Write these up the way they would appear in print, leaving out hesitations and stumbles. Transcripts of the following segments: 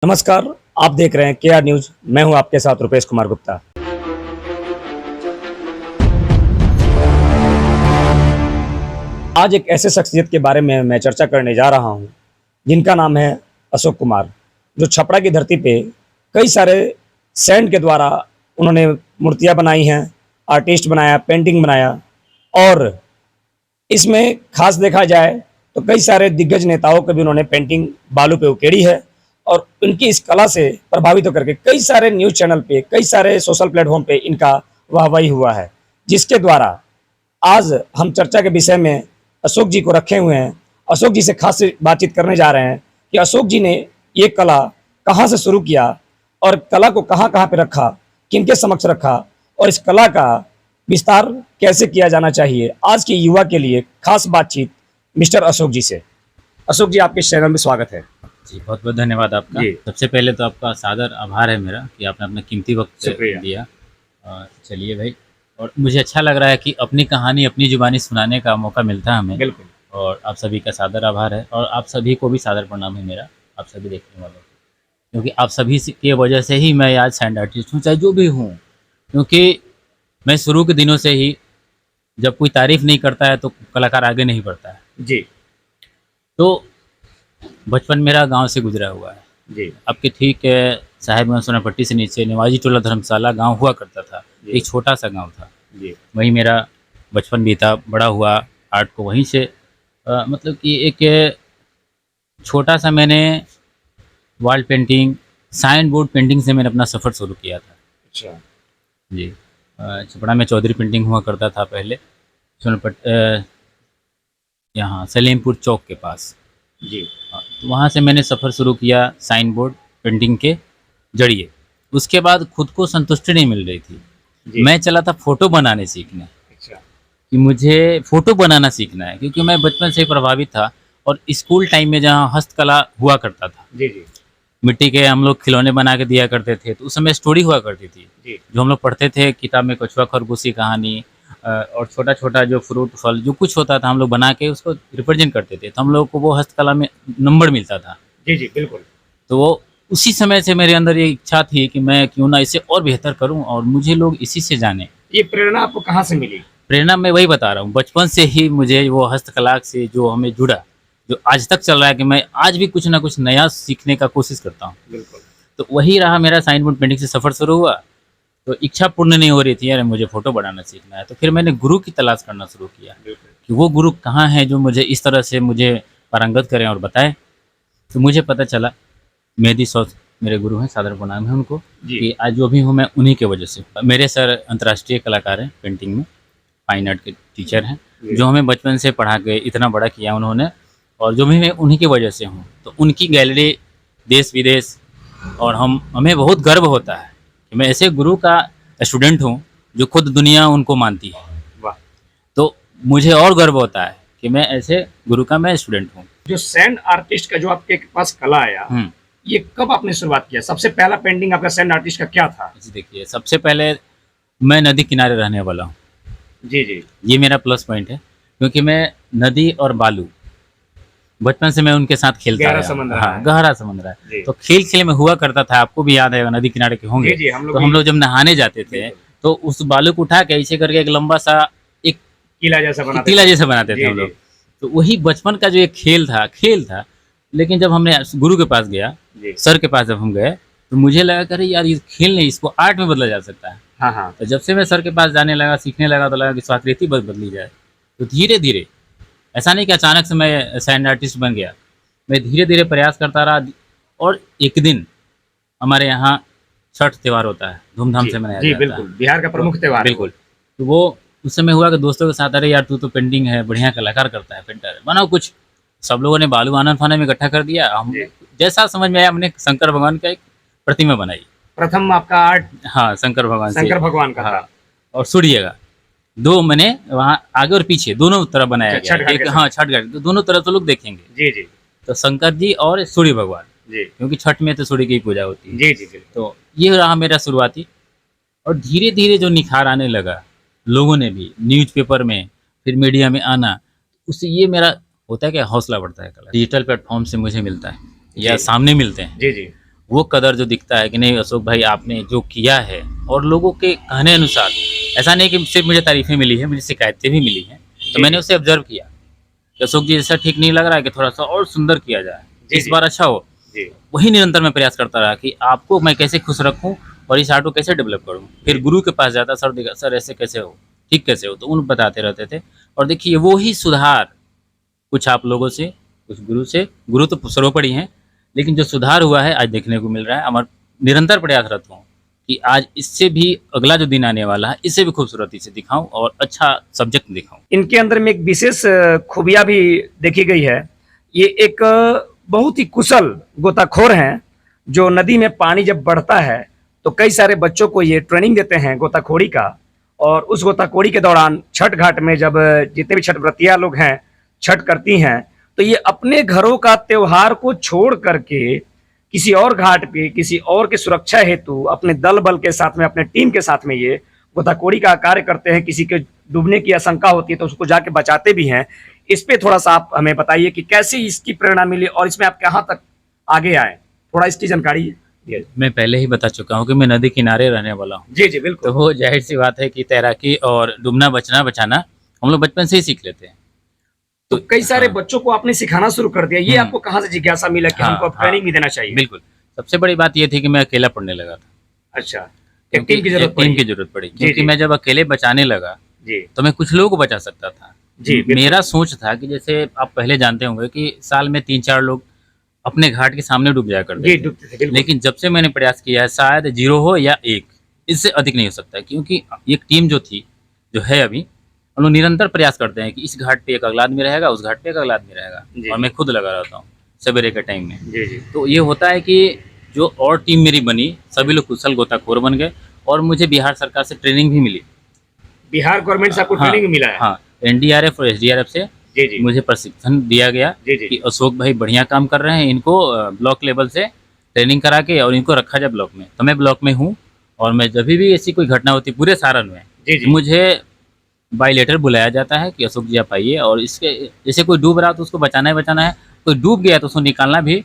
नमस्कार, आप देख रहे हैं केआर न्यूज। मैं हूं आपके साथ रुपेश कुमार गुप्ता। आज एक ऐसे शख्सियत के बारे में मैं चर्चा करने जा रहा हूं जिनका नाम है अशोक कुमार, जो छपरा की धरती पे कई सारे सैंड के द्वारा उन्होंने मूर्तियां बनाई हैं, आर्टिस्ट बनाया, पेंटिंग बनाया। और इसमें खास देखा जाए तो कई सारे दिग्गज नेताओं को भी उन्होंने पेंटिंग बालू पे उकेरी है। और उनकी इस कला से प्रभावित होकर के कई सारे न्यूज़ चैनल पे, कई सारे सोशल प्लेटफॉर्म पे इनका वाहवाही हुआ है, जिसके द्वारा आज हम चर्चा के विषय में अशोक जी को रखे हुए हैं। अशोक जी से खास बातचीत करने जा रहे हैं कि अशोक जी ने ये कला कहाँ से शुरू किया और कला को कहाँ कहाँ पे रखा, किनके समक्ष रखा, और इस कला का विस्तार कैसे किया जाना चाहिए आज के युवा के लिए। खास बातचीत मिस्टर अशोक जी से। अशोक जी, आपके चैनल में स्वागत है। जी, बहुत बहुत धन्यवाद आपका। सबसे पहले तो आपका सादर आभार है मेरा कि आपने अपना कीमती वक्त दिया। चलिए भाई, और मुझे अच्छा लग रहा है कि अपनी कहानी अपनी जुबानी सुनाने का मौका मिलता है हमें। बिल्कुल। और आप सभी का सादर आभार है, और आप सभी को भी सादर प्रणाम है मेरा, आप सभी देखने वालों को, क्योंकि आप सभी की वजह से ही मैं आज सैंड आर्टिस्ट हूँ, चाहे जो भी हूँ। क्योंकि मैं शुरू के दिनों से ही, जब कोई तारीफ नहीं करता है तो कलाकार आगे नहीं बढ़ता है जी। तो बचपन मेरा गांव से गुजरा हुआ है जी। आपके ठीक साहेबगंज सोनापट्टी से नीचे निवाजी टोला धर्मशाला गांव हुआ करता था। एक छोटा सा गांव था जी। वहीं मेरा बचपन बीता, बड़ा हुआ। आर्ट को वहीं से मतलब कि एक छोटा सा मैंने wall painting, sign board painting से मैंने अपना सफ़र शुरू किया था। अच्छा जी। छपरा में चौधरी पेंटिंग हुआ करता था पहले, सोनापट्टी यहाँ सलीमपुर चौक के पास। जी। तो वहाँ से मैंने सफ़र शुरू किया साइन बोर्ड पेंटिंग के जरिए। उसके बाद खुद को संतुष्टि नहीं मिल रही थी। मैं चला था फ़ोटो बनाने सीखने। अच्छा। कि मुझे फ़ोटो बनाना सीखना है, क्योंकि मैं बचपन से ही प्रभावित था। और स्कूल टाइम में जहाँ हस्तकला हुआ करता था, जी जी, मिट्टी के हम लोग खिलौने बना के दिया करते थे, तो उस समय स्टोरी हुआ करती थी जी। जो हम लोग पढ़ते थे किताब में, कछुआ खरगोश की कहानी, और छोटा छोटा जो फ्रूट फल जो कुछ होता था हम लोग बना के उसको रिप्रेजेंट करते थे, तो हम लोग को वो हस्तकला में नंबर मिलता था। जी जी, बिल्कुल। तो वो उसी समय से मेरे अंदर ये इच्छा थी कि मैं क्यों ना इसे और बेहतर करूं और मुझे लोग इसी से जाने। ये प्रेरणा आपको कहाँ से मिली? प्रेरणा मैं वही बता रहा हूँ, बचपन से ही मुझे वो हस्तकला से जो हमें जुड़ा, जो आज तक चल रहा है कि मैं आज भी कुछ ना कुछ नया सीखने का कोशिश करता हूँ। बिल्कुल। तो वही रहा मेरा साइन बोर्ड पेंटिंग से सफ़र शुरू हुआ। तो इच्छा पूर्ण नहीं हो रही थी, यार मुझे फ़ोटो बनाना सीखना है। तो फिर मैंने गुरु की तलाश करना शुरू किया कि वो गुरु कहाँ हैं जो मुझे इस तरह से मुझे पारंगत करें और बताएं। तो मुझे पता चला मेहदी सौद मेरे गुरु हैं, सादर प्रणाम है उनको, कि आज जो भी हूँ मैं उन्हीं के वजह से। मेरे सर अंतर्राष्ट्रीय कलाकार हैं, पेंटिंग में फाइन आर्ट के टीचर हैं, जो हमें बचपन से पढ़ा के इतना बड़ा किया उन्होंने, और जो भी मैं उन्हीं की वजह से हूँ। तो उनकी गैलरी देश विदेश, और हमें बहुत गर्व होता है कि मैं ऐसे गुरु का स्टूडेंट हूँ जो खुद दुनिया उनको मानती है। वाह। तो मुझे और गर्व होता है कि मैं ऐसे गुरु का मैं स्टूडेंट हूँ। जो सैंड आर्टिस्ट का जो आपके पास कला आया, ये कब आपने शुरुआत किया? सबसे पहला पेंटिंग आपका सैंड आर्टिस्ट का क्या था? जी देखिए, सबसे पहले मैं नदी किनारे रहने वाला हूँ। जी जी, ये मेरा प्लस पॉइंट है, क्योंकि मैं नदी और बालू बचपन से मैं उनके साथ खेलता गहरा रहा। संबंध रहा हाँ, है। गहरा संबंध रहा है। तो खेल खेल में हुआ करता था, आपको भी याद है, नदी किनारे के होंगे। जी, हम लोग तो हम लोग जब नहाने जाते थे तो उस बालू को उठा के ऐसे करके एक लंबा सा एक किला जैसा बनाते थे हम लोग। तो वही बचपन का जो एक खेल था। लेकिन जब हमने गुरु के पास गया, सर के पास जब हम गए, तो मुझे लगा कि अरे यार ये खेल नहीं, इसको आर्ट में बदला जा सकता है। हाँ हाँ। तो जब से मैं सर के पास जाने लगा, सीखने लगा, तो लगा कि इसको आकृति बदली जाए। तो धीरे धीरे, ऐसा नहीं कि अचानक से मैं सैंड आर्टिस्ट बन गया, मैं धीरे धीरे प्रयास करता रहा। और एक दिन हमारे यहाँ छठ त्यौहार होता है, धूमधाम से मनाया जाता है। बिल्कुल, बिहार का प्रमुख त्यौहार। बिल्कुल। तो वो उस समय हुआ कि दोस्तों के साथ, अरे यार तू तो पेंटिंग है, बढ़िया कलाकार करता है, पेंटर है, बनाओ कुछ। सब लोगों ने बालू आनन फानन में इकट्ठा कर दिया। हम जैसा समझ में आया, हमने शंकर भगवान का एक प्रतिमा बनाई। प्रथम आपका आर्ट हाँ, शंकर भगवान का था। और सूर्य का दो मैंने वहाँ आगे और पीछे दोनों तरफ बनाया गया। एक हाँ, छठ घाट, तो दोनों तरफ तो लोग देखेंगे। जी जी। तो शंकर जी और सूर्य भगवान जी, क्योंकि छठ में तो सूर्य की पूजा होती है। जी जी। तो ये रहा मेरा शुरुआती। और धीरे धीरे जो निखार आने लगा, लोगों ने भी न्यूज़पेपर में, फिर मीडिया में आना, उससे ये मेरा होता है कि हौसला बढ़ता है। कला डिजिटल प्लेटफॉर्म से मुझे मिलता है या सामने मिलते हैं। जी जी। वो कदर जो दिखता है कि नहीं अशोक भाई आपने जो किया है, और लोगों के कहने अनुसार, ऐसा नहीं कि सिर्फ मुझे तारीफें मिली है, मुझे शिकायतें भी मिली हैं, तो मैंने उसे ऑब्जर्व किया कि अशोक जी ऐसा ठीक नहीं लग रहा है कि थोड़ा सा और सुंदर किया जाए, इस बार अच्छा हो। वही निरंतर मैं प्रयास करता रहा कि आपको मैं कैसे खुश रखूं और इस आर्ट को कैसे डेवलप करूं। फिर गुरु के पास जाता, सर देखा सर ऐसे कैसे हो, ठीक कैसे हो, तो उन बताते रहते थे। और देखिए वो ही सुधार, कुछ आप लोगों से, कुछ गुरु से, गुरु तो सर्वोपरि हैं, लेकिन जो सुधार हुआ है आज देखने को मिल रहा है। और निरंतर प्रयासरत हूँ कि आज इससे भी अगला जो दिन आने वाला है इससे भी खूबसूरती से दिखाऊं और अच्छा सब्जेक्ट दिखाऊं। इनके अंदर में एक विशेष खूबियां भी देखी गई है। ये एक बहुत ही कुशल गोताखोर हैं, जो नदी में पानी जब बढ़ता है तो कई सारे बच्चों को ये ट्रेनिंग देते हैं गोताखोरी का। और उस गोताखोरी के दौरान छठ घाट में जब जितने भी छठ व्रतिया लोग हैं छठ करती हैं, तो ये अपने घरों का त्योहार को छोड़ करके किसी और घाट पे किसी और की सुरक्षा हेतु अपने दल बल के साथ में, अपने टीम के साथ में ये गोताखोरी का कार्य करते हैं। किसी के डूबने की आशंका होती है तो उसको जाके बचाते भी हैं। इस पे थोड़ा सा आप हमें बताइए कि कैसे इसकी प्रेरणा मिली और इसमें आप कहाँ तक आगे आए, थोड़ा इसकी जानकारी दिए। मैं पहले ही बता चुका हूँ कि मैं नदी किनारे रहने वाला हूँ, जी जी बिल्कुल। तो वो जाहिर सी बात है कि तैराकी और डूबना बचना बचाना हम लोग बचपन से ही सीख लेते हैं। तो कई सारे बच्चों को आपने सिखाना शुरू कर दिया, ये आपको कहाँ से जिज्ञासा मिला कि हमको अब ट्रेनिंग भी देना चाहिए? बिल्कुल, सबसे बड़ी बात ये थी कि मैं अकेला पढ़ने लगा था। अच्छा, एक टीम की जरूरत पड़ी क्योंकि मैं जब अकेले बचाने लगा जी तो मैं कुछ लोगों को बचा सकता था जी। मेरा सोच था कि जैसे आप पहले जानते होंगे कि साल में 3-4 लोग अपने घाट के सामने डूब जाया करते थे, लेकिन जब से मैंने प्रयास किया है शायद 0 हो या 1, इससे अधिक नहीं हो सकता, क्योंकि एक टीम जो थी, जो है अभी, हम लोग निरंतर प्रयास करते हैं कि इस घाट पे एक अगला आदमी रहेगा, उस घाट पे एक अगला आदमी रहेगा, और मैं खुद लगा रहता हूँ सवेरे के टाइम में। जी जी। तो ये होता है कि जो और टीम मेरी बनी, सभी लोग कुशल गोताखोर बन गए, और मुझे बिहार सरकार से ट्रेनिंग भी मिली। बिहार गवर्नमेंट से आपको ट्रेनिंग मिला है? हाँ, एनडीआरएफ और एसडीआरएफ से जी जी। मुझे प्रशिक्षण दिया गया कि अशोक भाई बढ़िया काम कर रहे हैं, इनको ब्लॉक लेवल से ट्रेनिंग करा के और इनको रखा जाए ब्लॉक में। तो मैं ब्लॉक में हूँ, और मैं जब भी ऐसी कोई घटना होती पूरे सारण में, जी। मुझे बाई लेटर बुलाया जाता है कि अशोक जी आप आइए, और इसके जैसे कोई डूब रहा तो उसको बचाना ही बचाना है, कोई डूब गया तो उसको निकालना भी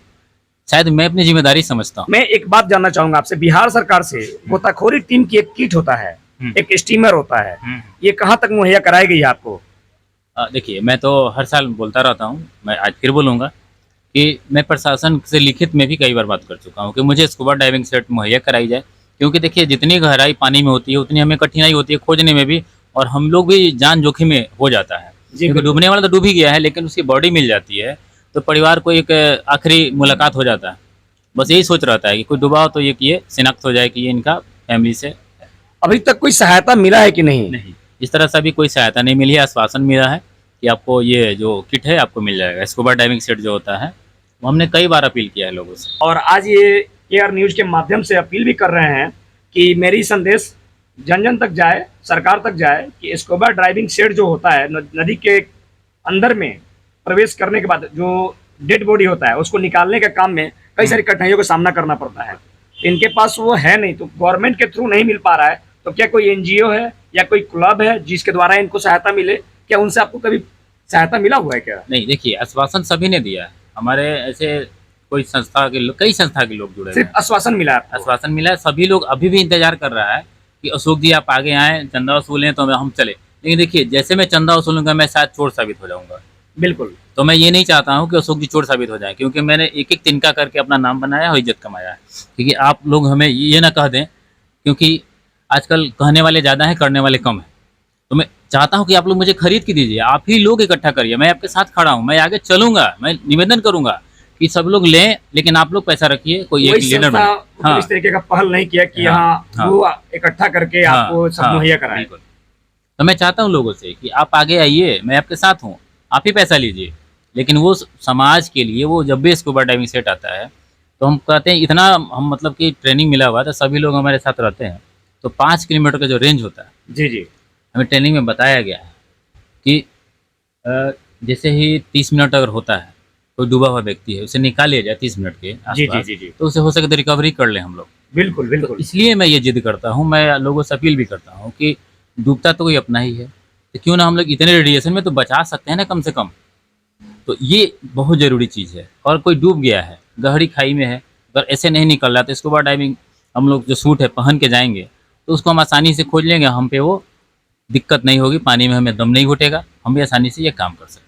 शायद मैं अपनी जिम्मेदारी समझता हूँ। मैं एक बात जानना चाहूंगा आपसे, बिहार सरकार से गोताखोरी टीम की एक किट होता है, एक स्टीमर होता है, ये कहाँ तक मुहैया कराई गई है आपको? देखिए, मैं तो हर साल बोलता रहता हूँ, मैं आज फिर बोलूँगा कि मैं प्रशासन से लिखित में भी कई बार बात कर चुका हूँ कि मुझे स्कूबा डाइविंग सेट मुहैया कराई जाए, क्योंकि देखिए जितनी गहराई पानी में होती है उतनी हमें कठिनाई होती है खोजने में भी, और हम लोग भी जान जोखिम में हो जाता है, क्योंकि डूबने वाला तो डूब ही गया है, लेकिन उसकी बॉडी मिल जाती है तो परिवार को एक आखिरी मुलाकात हो जाता है। बस यही सोच रहता है कि कोई डूबा हो तो ये शिनाख्त हो जाए कि ये इनका फैमिली से। अभी तक कोई सहायता मिला है कि नहीं? नहीं, इस तरह से अभी कोई सहायता नहीं मिली है। आश्वासन मिला है कि आपको ये जो किट है आपको मिल जाएगा, स्कूबा डाइविंग सेट जो होता है, वो हमने कई बार अपील किया है लोगों से। और आज ये केआर न्यूज के माध्यम से अपील भी कर रहे हैं कि मेरी संदेश जन जन तक जाए, सरकार तक जाए कि स्कूबा डाइविंग सेट जो होता है, नदी के अंदर में प्रवेश करने के बाद जो डेड बॉडी होता है उसको निकालने के काम में कई सारी कठिनाइयों का सामना करना पड़ता है। इनके पास वो है नहीं, तो गवर्नमेंट के थ्रू नहीं मिल पा रहा है, तो क्या कोई एनजीओ है या कोई क्लब है जिसके द्वारा इनको सहायता मिले? क्या उनसे आपको कभी सहायता मिला हुआ है क्या? नहीं, देखिए आश्वासन सभी ने दिया है, हमारे ऐसे कोई संस्था के लोग, कई संस्था के लोग जुड़े सिर्फ आश्वासन मिला है? आश्वासन मिला है। सभी लोग अभी भी इंतजार कर रहा है कि अशोक जी आप आगे आए, चंदा वसूलें तो हम चले। लेकिन देखिए जैसे मैं चंदा वसूलूंगा मैं शायद चोर साबित हो जाऊंगा। बिल्कुल। तो मैं ये नहीं चाहता हूँ कि अशोक जी चोर साबित हो जाए, क्योंकि मैंने एक एक तिनका करके अपना नाम बनाया और इज्जत कमाया है। क्योंकि आप लोग हमें ये ना कह दें, क्योंकि आजकल कहने वाले ज़्यादा हैं, करने वाले कम हैं। तो मैं चाहता हूँ कि आप लोग मुझे खरीद के दीजिए, आप ही लोग इकट्ठा करिए, मैं आपके साथ खड़ा हूँ, मैं आगे चलूंगा, मैं निवेदन करूंगा कि सब लोग लें, लेकिन आप लोग पैसा रखिए, कोई एक लीडर बने। हाँ, इस तरीके का पहल नहीं किया कि हाँ वो इकट्ठा करके आपको सब मुहैया कराए। तो मैं चाहता हूँ लोगों से कि आप आगे आइए, मैं आपके साथ हूँ, आप ही पैसा लीजिए। लेकिन वो समाज के लिए, वो जब भी स्कूबा डाइविंग सेट आता है तो हम कहते हैं इतना, हम मतलब कि ट्रेनिंग मिला हुआ था, सभी लोग हमारे साथ रहते हैं। तो 5 किलोमीटर का जो रेंज होता है, जी जी, हमें ट्रेनिंग में बताया गया है कि जैसे ही 30 मिनट अगर होता है, कोई डूबा हुआ व्यक्ति है, उसे निकाल लिया जाए 30 मिनट के आसपास, तो उसे हो सके तो रिकवरी कर ले हम लोग। बिल्कुल बिल्कुल। तो इसलिए मैं ये जिद करता हूँ, मैं लोगों से अपील भी करता हूँ कि डूबता तो कोई अपना ही है, तो क्यों ना हम लोग इतने रेडिएशन में तो बचा सकते हैं ना कम से कम। तो ये बहुत ज़रूरी चीज़ है। और कोई डूब गया है, गहरी खाई में है, अगर ऐसे नहीं निकल रहा तो स्कूबा डाइविंग हम लोग जो सूट है पहन के जाएंगे तो उसको हम आसानी से खोज लेंगे, हम पे वो दिक्कत नहीं होगी, पानी में हमें दम नहीं घुटेगा, हम भी आसानी से ये काम कर सकते हैं।